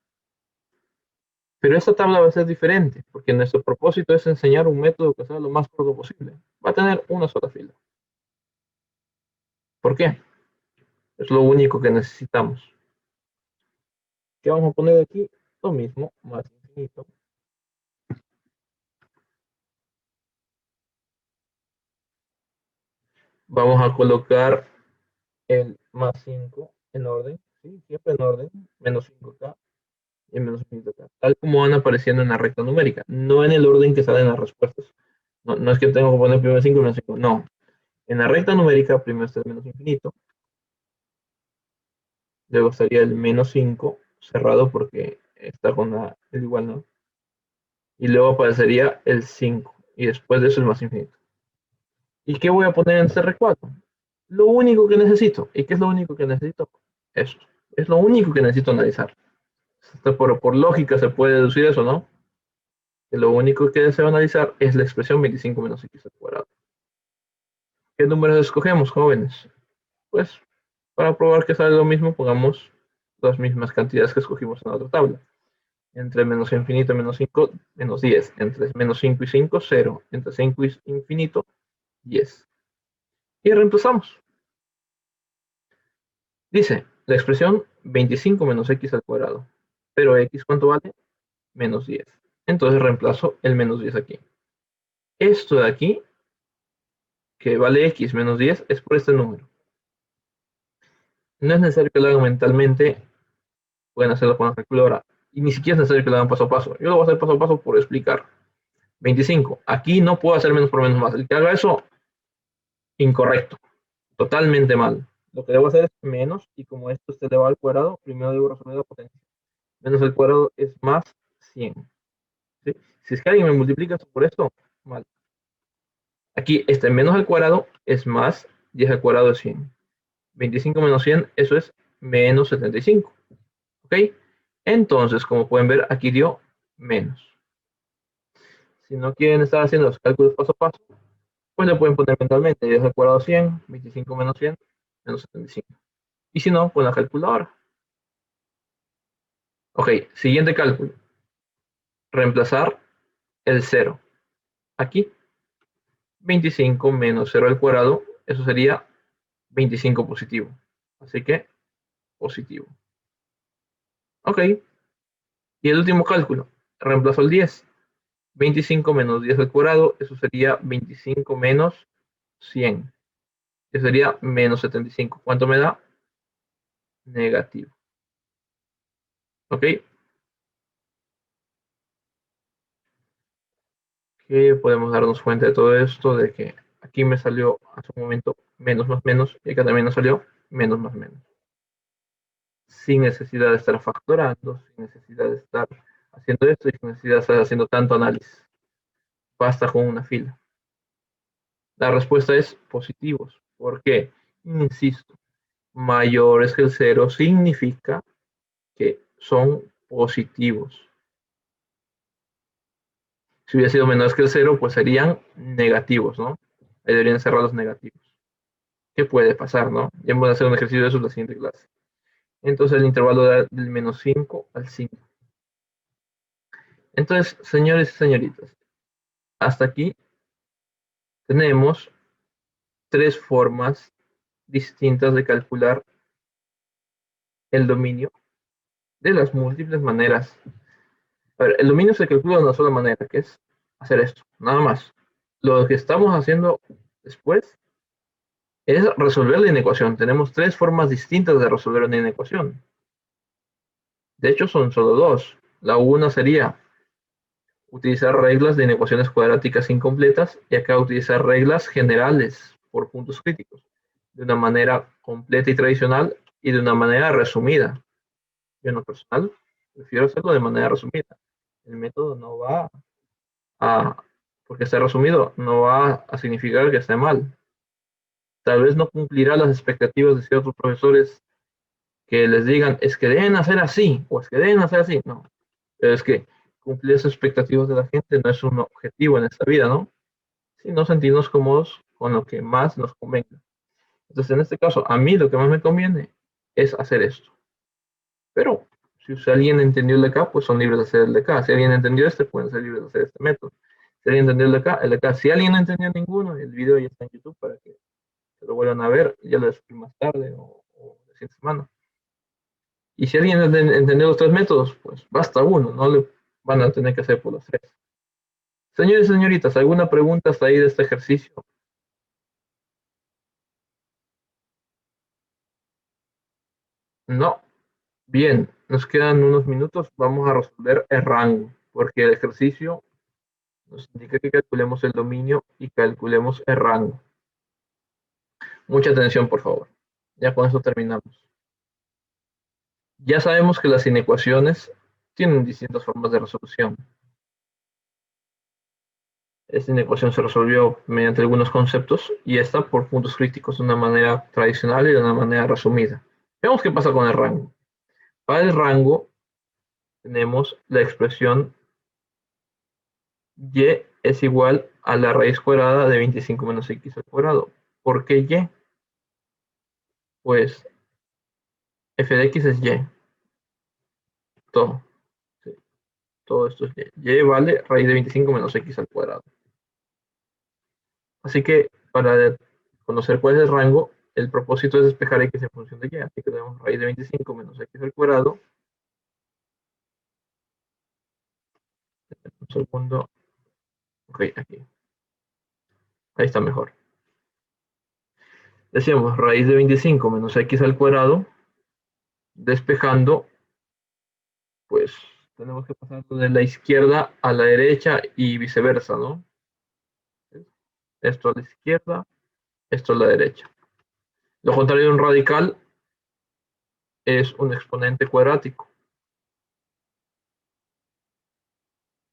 Pero esta tabla va a ser diferente, porque nuestro propósito es enseñar un método que sea lo más corto posible. Va a tener una sola fila. ¿Por qué? Es lo único que necesitamos. ¿Qué vamos a poner aquí? Lo mismo, más infinito. Vamos a colocar el más 5 en orden, ¿sí? Siempre en orden, menos 5 acá y menos infinito acá, tal como van apareciendo en la recta numérica, no en el orden que salen las respuestas. No, no es que tengo que poner primero 5 y menos 5, no. En la recta numérica primero está el menos infinito, luego estaría el menos 5 cerrado porque está con el igual, ¿no? Y luego aparecería el 5 y después de eso el más infinito. ¿Y qué voy a poner en este recuadro? Lo único que necesito. ¿Y qué es lo único que necesito? Eso. Es lo único que necesito analizar. Por lógica se puede deducir eso, ¿no? Que lo único que deseo analizar es la expresión 25 menos x al cuadrado. ¿Qué números escogemos, jóvenes? Pues para probar que sale lo mismo, pongamos las mismas cantidades que escogimos en la otra tabla. Entre menos infinito y menos 5, menos 10. Entre menos 5 y 5, 0. Entre 5 y infinito, 10. Y reemplazamos. Dice, la expresión 25 menos x al cuadrado. Pero x, ¿cuánto vale? Menos 10. Entonces reemplazo el menos 10 aquí. Esto de aquí, que vale x menos 10, es por este número. No es necesario que lo hagan mentalmente, pueden hacerlo con la calculadora. Y ni siquiera es necesario que lo hagan paso a paso. Yo lo voy a hacer paso a paso por explicar. 25. Aquí no puedo hacer menos por menos más. El que haga eso, incorrecto. Totalmente mal. Lo que debo hacer es menos, y como esto es elevado al cuadrado, primero debo resolver la potencia. Menos el cuadrado es más 100. ¿Sí? Si es que alguien me multiplica por esto, mal. Aquí este menos al cuadrado es más 10 al cuadrado de 100. 25 menos 100, eso es menos 75. ¿Ok? Entonces, como pueden ver, aquí dio menos. Si no quieren estar haciendo los cálculos paso a paso, pues le pueden poner mentalmente 10 al cuadrado 100, 25 menos 100, menos 75. Y si no, pues la calculadora. Ok, siguiente cálculo. Reemplazar el 0. Aquí, 25 menos 0 al cuadrado, eso sería 25 positivo. Así que positivo. Ok, y el último cálculo. Reemplazo el 10. 25 menos 10 al cuadrado, eso sería 25 menos 100. Eso sería menos 75. ¿Cuánto me da? Negativo. Ok, que podemos darnos cuenta de todo esto, de que aquí me salió hace un momento menos más menos, y acá también nos salió menos más menos. Sin necesidad de estar factorando, sin necesidad de estar haciendo esto y sin necesidad de estar haciendo tanto análisis. Basta con una fila. La respuesta es positivos. ¿Por qué? Insisto, mayores que el cero significa que son positivos. Si hubiera sido menores que el cero, pues serían negativos, ¿no? Ahí deberían cerrar los negativos. ¿Qué puede pasar, no? Ya vamos a hacer un ejercicio de eso en la siguiente clase. Entonces el intervalo da del menos 5 al 5. Entonces, señores y señoritas, hasta aquí tenemos tres formas distintas de calcular el dominio de las múltiples maneras. A ver, el dominio se calcula de una sola manera, que es hacer esto, nada más. Lo que estamos haciendo después es resolver la inecuación. Tenemos tres formas distintas de resolver una inecuación. De hecho, son solo dos. La una sería utilizar reglas de inecuaciones cuadráticas incompletas, y acá utilizar reglas generales por puntos críticos, de una manera completa y tradicional y de una manera resumida. Yo en lo personal prefiero hacerlo de manera resumida. El método no va a, porque esté resumido, no va a significar que esté mal. Tal vez no cumplirá las expectativas de ciertos profesores que les digan, es que deben hacer así, o es que deben hacer así. No, pero es que cumplir esas expectativas de la gente no es un objetivo en esta vida, ¿no? Sino sentirnos cómodos con lo que más nos convenga. Entonces, en este caso, a mí lo que más me conviene es hacer esto. Pero, si alguien entendió el de acá, pues son libres de hacer el de acá. Si alguien entendió este, pueden ser libres de hacer este método. Si alguien entendió el de acá, el de acá. Si alguien no entendió ninguno, el video ya está en YouTube para que se lo vuelvan a ver. Ya lo descubrí más tarde o la siguiente semana. Y si alguien entendió los tres métodos, pues basta uno, no le van a tener que hacer por los tres. Señores y señoritas, ¿alguna pregunta hasta ahí de este ejercicio? No. Bien, nos quedan unos minutos. Vamos a resolver el rango, porque el ejercicio nos indica que calculemos el dominio y calculemos el rango. Mucha atención, por favor. Ya con eso terminamos. Ya sabemos que las inecuaciones tienen distintas formas de resolución. Esta inecuación se resolvió mediante algunos conceptos y esta por puntos críticos de una manera tradicional y de una manera resumida. Veamos qué pasa con el rango. Para el rango tenemos la expresión y es igual a la raíz cuadrada de 25 menos x al cuadrado. ¿Por qué y? Pues f de x es y. Todo. Sí, todo esto es y. Y vale raíz de 25 menos x al cuadrado. Así que para conocer cuál es el rango, el propósito es despejar x en función de y. Así que tenemos raíz de 25 menos x al cuadrado. Un segundo. Ok, aquí. Ahí está mejor. Decíamos raíz de 25 menos x al cuadrado, despejando, pues tenemos que pasar de la izquierda a la derecha y viceversa, ¿no? Esto a la izquierda, esto a la derecha. Lo contrario de un radical es un exponente cuadrático.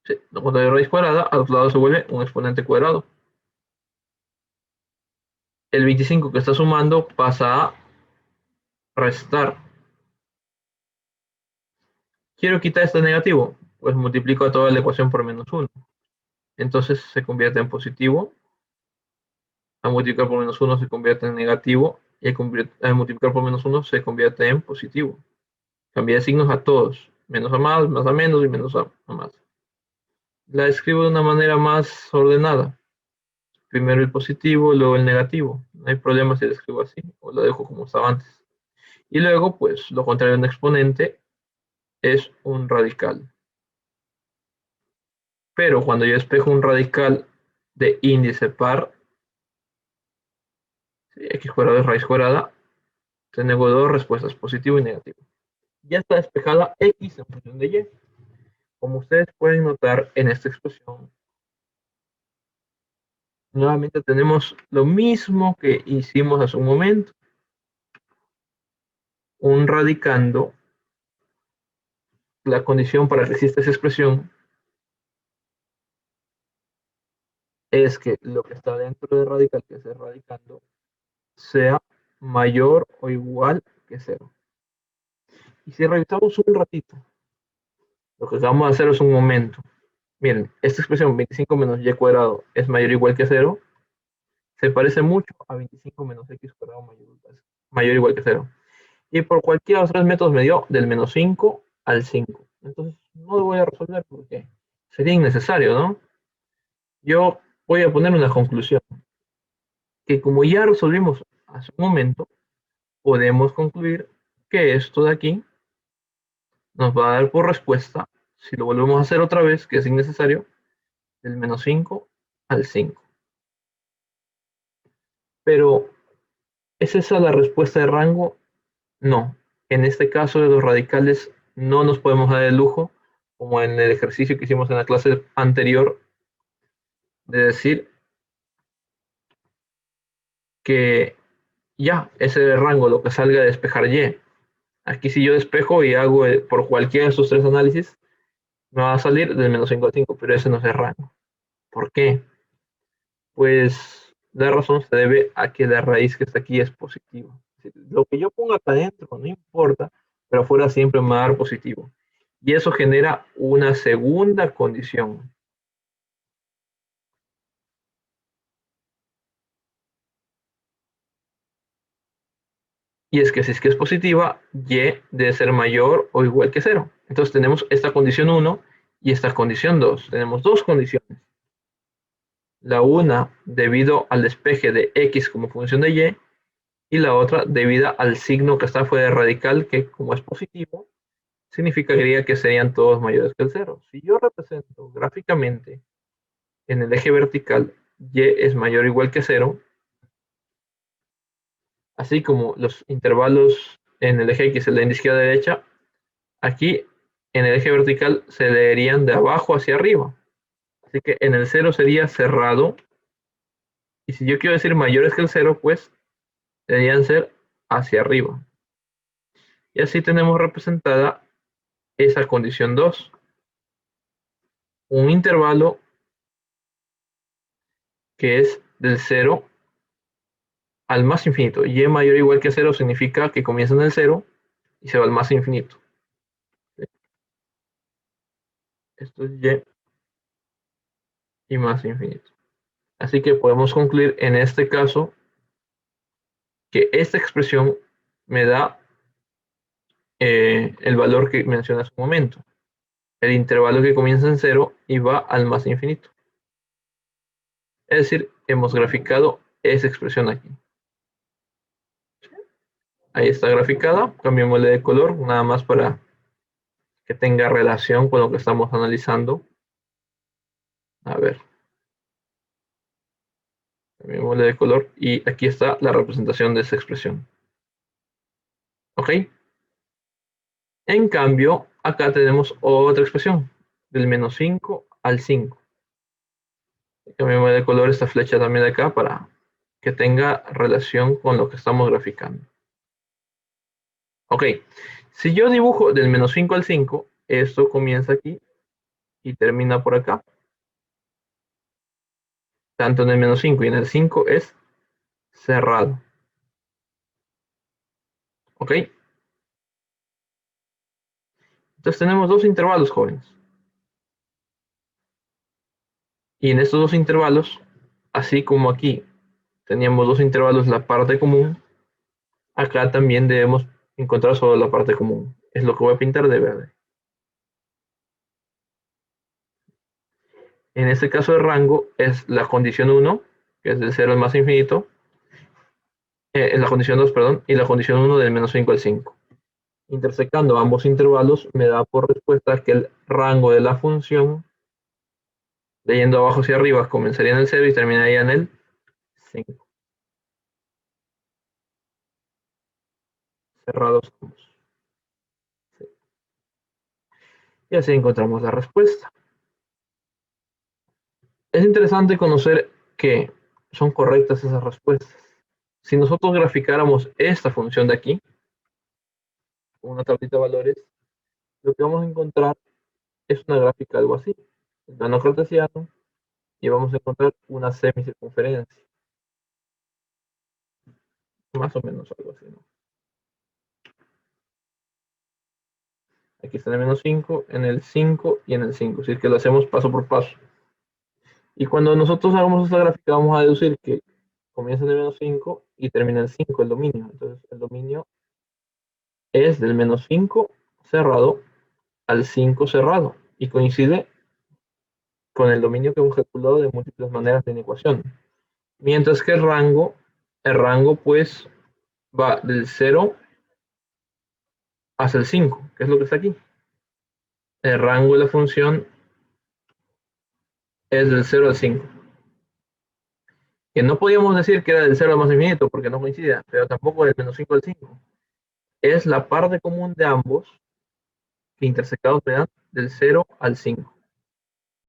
Sí, lo contrario de raíz cuadrada, a los lados se vuelve un exponente cuadrado. El 25 que está sumando pasa a restar. Quiero quitar este negativo, pues multiplico toda la ecuación por menos 1. Entonces se convierte en positivo. Al multiplicar por menos 1 se convierte en negativo. Y al multiplicar por menos 1 se convierte en positivo. Cambié de signos a todos. Menos a más a menos y menos a más. La escribo de una manera más ordenada. Primero el positivo, luego el negativo. No hay problema si lo escribo así o lo dejo como estaba antes. Y luego, pues, lo contrario de un exponente es un radical. Pero cuando yo despejo un radical de índice par, x cuadrado es raíz cuadrada, tengo dos respuestas, positivo y negativo. Ya está despejada x en función de y. Como ustedes pueden notar en esta expresión, nuevamente tenemos lo mismo que hicimos hace un momento. Un radicando, la condición para que exista esa expresión es que lo que está dentro del radical, que es el radicando, sea mayor o igual que 0. Y si revisamos un ratito, lo que acabamos de hacer es un momento. Miren, esta expresión 25 menos y cuadrado es mayor o igual que 0. Se parece mucho a 25 menos x cuadrado mayor o igual que 0. Y por cualquiera de los tres métodos me dio del menos 5 al 5. Entonces no lo voy a resolver porque sería innecesario, ¿no? Yo voy a poner una conclusión. Que como ya resolvimos hace un momento, podemos concluir que esto de aquí nos va a dar por respuesta, si lo volvemos a hacer otra vez, que es innecesario, del menos 5 al 5. Pero, ¿es esa la respuesta de rango? No. En este caso de los radicales no nos podemos dar el lujo, como en el ejercicio que hicimos en la clase anterior, de decir que ya, ese rango, lo que salga de despejar y. Aquí si yo despejo y hago por cualquiera de estos tres análisis, me va a salir del menos 5 al 5, pero ese no es el rango. ¿Por qué? Pues la razón se debe a que la raíz que está aquí es positiva. Lo que yo ponga acá adentro no importa, pero afuera siempre me va a dar positivo. Y eso genera una segunda condición. Y es que si es que es positiva, y debe ser mayor o igual que 0. Entonces tenemos esta condición 1 y esta condición 2. Tenemos dos condiciones. La una debido al despeje de x como función de y la otra debido al signo que está fuera del radical, que como es positivo, significaría que serían todos mayores que el 0. Si yo represento gráficamente en el eje vertical y es mayor o igual que 0, así como los intervalos en el eje X, el de izquierda a derecha, aquí en el eje vertical se leerían de abajo hacia arriba. Así que en el 0 sería cerrado. Y si yo quiero decir mayores que el 0, pues deberían ser hacia arriba. Y así tenemos representada esa condición 2. Un intervalo que es del 0 al más infinito. Y mayor o igual que 0 significa que comienza en el 0 y se va al más infinito. Esto es y más infinito. Así que podemos concluir en este caso que esta expresión me da el valor que mencioné hace un momento. El intervalo que comienza en 0 y va al más infinito. Es decir, hemos graficado esa expresión aquí. Ahí está graficada. Cambiémosle de color, nada más para que tenga relación con lo que estamos analizando. A ver. Cambiémosle de color y aquí está la representación de esa expresión. ¿Ok? En cambio, acá tenemos otra expresión, del menos 5 al 5. Cambiémosle de color esta flecha también de acá para que tenga relación con lo que estamos graficando. Ok, si yo dibujo del menos 5 al 5, esto comienza aquí y termina por acá. Tanto en el menos 5 y en el 5 es cerrado. ¿Ok? Entonces tenemos dos intervalos, jóvenes. Y en estos dos intervalos, así como aquí teníamos dos intervalos la parte común, acá también debemos encontrar solo la parte común. Es lo que voy a pintar de verde. En este caso el rango es la condición 1, que es del 0 al más infinito, la condición 2, perdón, y la condición 1 del menos 5 al 5. Intersecando ambos intervalos me da por respuesta que el rango de la función, leyendo abajo hacia arriba, comenzaría en el 0 y terminaría en el 5. Cerrados ambos. Sí. Y así encontramos la respuesta. Es interesante conocer que son correctas esas respuestas. Si nosotros graficáramos esta función de aquí, una tablita de valores, lo que vamos a encontrar es una gráfica algo así. El plano cartesiano, y vamos a encontrar una semicircunferencia. Más o menos algo así, ¿no? Aquí está en el menos 5, en el 5 y en el 5. Si es que lo hacemos paso por paso. Y cuando nosotros hagamos esta gráfica, vamos a deducir que comienza en el menos 5 y termina en 5 el dominio. Entonces, el dominio es del menos 5 cerrado al 5 cerrado. Y coincide con el dominio que hemos calculado de múltiples maneras en ecuación. Mientras que el rango pues va del 0 hasta el 5, que es lo que está aquí. El rango de la función es del 0 al 5. Que no podíamos decir que era del 0 al más infinito porque no coincide, pero tampoco del menos 5 al 5. Es la parte común de ambos que intersectados me dan del 0 al 5.